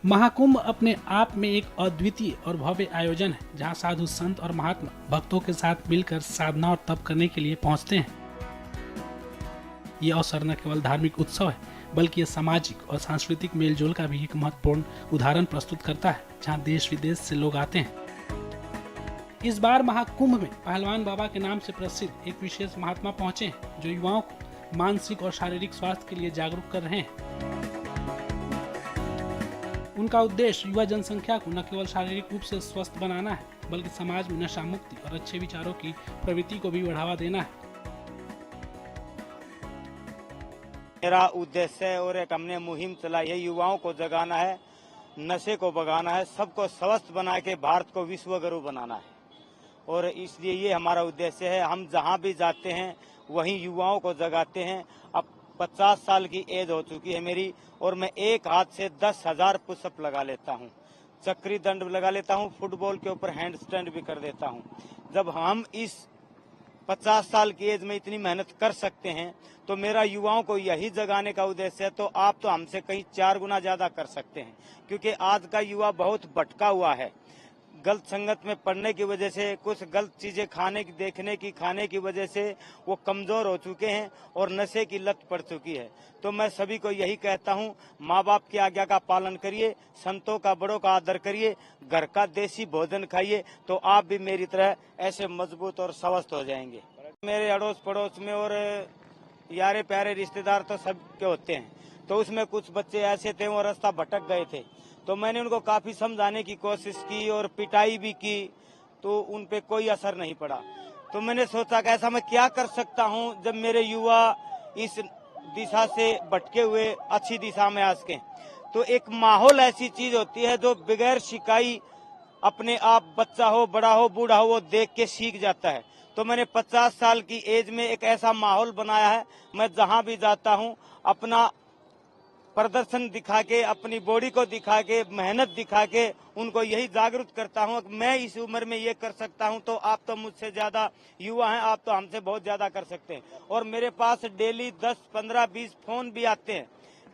महाकुंभ अपने आप में एक अद्वितीय और भव्य आयोजन है, जहां साधु संत और महात्मा भक्तों के साथ मिलकर साधना और तप करने के लिए पहुंचते हैं। ये अवसर न केवल धार्मिक उत्सव है, बल्कि ये सामाजिक और सांस्कृतिक मेलजोल का भी एक महत्वपूर्ण उदाहरण प्रस्तुत करता है, जहां देश विदेश से लोग आते हैं। इस बार महाकुंभ में पहलवान बाबा के नाम से प्रसिद्ध एक विशेष महात्मा पहुंचे हैं, जो युवाओं को मानसिक और शारीरिक स्वास्थ्य के लिए जागरूक कर रहे हैं। उनका उद्देश्य युवा जनसंख्या को न केवल शारीरिक रूप से स्वस्थ बनाना है, बल्कि समाज में नशा मुक्ति और अच्छे विचारों की प्रवृत्ति को भी बढ़ावा देना है। मेरा उद्देश्य है और एक हमने मुहिम चलाई है, युवाओं को जगाना है, नशे को भगाना है, सबको स्वस्थ बना के भारत को विश्व गुरु बनाना है। और इसलिए ये हमारा उद्देश्य है। हम जहाँ भी जाते हैं वहीं युवाओं को जगाते हैं। अब 50 साल की एज हो चुकी है मेरी, और मैं एक हाथ से 10,000 पुशअप लगा लेता हूँ, चक्री दंड लगा लेता हूँ, फुटबॉल के ऊपर हैंड स्टैंड भी कर देता हूँ। जब हम इस 50 साल की एज में इतनी मेहनत कर सकते हैं, तो मेरा युवाओं को यही जगाने का उद्देश्य है। तो आप तो हमसे कहीं 4 गुना ज्यादा कर सकते हैं, क्योंकि आज का युवा बहुत भटका हुआ है। गलत संगत में पड़ने की वजह से, कुछ गलत चीजें खाने की वजह से वो कमजोर हो चुके हैं और नशे की लत पड़ चुकी है। तो मैं सभी को यही कहता हूँ, माँ बाप की आज्ञा का पालन करिए, संतों का बड़ों का आदर करिए, घर का देसी भोजन खाइए, तो आप भी मेरी तरह ऐसे मजबूत और स्वस्थ हो जाएंगे। मेरे अड़ोस पड़ोस में और यारे प्यारे रिश्तेदार तो सबके होते हैं, तो उसमें कुछ बच्चे ऐसे थे वो रास्ता भटक गए थे। तो मैंने उनको काफी समझाने की कोशिश की और पिटाई भी की, तो उन पे कोई असर नहीं पड़ा। तो मैंने सोचा कि ऐसा मैं क्या कर सकता हूँ जब मेरे युवा इस दिशा से भटके हुए अच्छी दिशा में आ सकें। तो एक माहौल ऐसी चीज होती है जो बगैर शिकाई अपने आप, बच्चा हो, बड़ा हो, बूढ़ा हो, वो देख के सीख जाता है। तो मैंने 50 साल की एज में एक ऐसा माहौल बनाया है, मैं जहाँ भी जाता हूँ अपना प्रदर्शन दिखा के, अपनी बॉडी को दिखा के, मेहनत दिखा के उनको यही जागरूक करता हूँ कि मैं इस उम्र में ये कर सकता हूँ, तो आप तो मुझसे ज्यादा युवा हैं, आप तो हमसे बहुत ज्यादा कर सकते हैं। और मेरे पास डेली 10, 15, 20 फोन भी आते हैं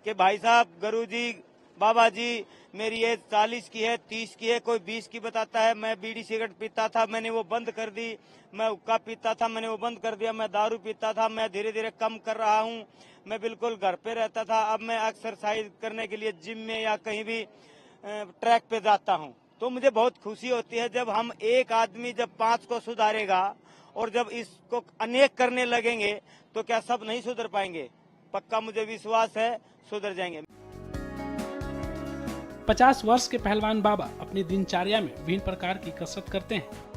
कि भाई साहब, गुरुजी, बाबा जी, मेरी एज 40 की है, 30 की है, कोई 20 की बताता है। मैं बीड़ी सिगरेट पीता था, मैंने वो बंद कर दी। मैं हुक्का पीता था, मैंने वो बंद कर दिया। मैं दारू पीता था, मैं धीरे धीरे कम कर रहा हूँ। मैं बिल्कुल घर पे रहता था, अब मैं एक्सरसाइज करने के लिए जिम में या कहीं भी ट्रैक पे जाता हूँ। तो मुझे बहुत खुशी होती है जब हम एक आदमी जब 5 को सुधारेगा, और जब इसको अनेक करने लगेंगे, तो क्या सब नहीं सुधर पाएंगे? पक्का मुझे विश्वास है, सुधर जाएंगे। 50 वर्ष के पहलवान बाबा अपनी दिनचर्या में विभिन्न प्रकार की कसरत करते हैं।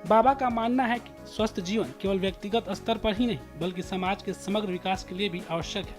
बाबा का मानना है कि स्वस्थ जीवन केवल व्यक्तिगत स्तर पर ही नहीं, बल्कि समाज के समग्र विकास के लिए भी आवश्यक है।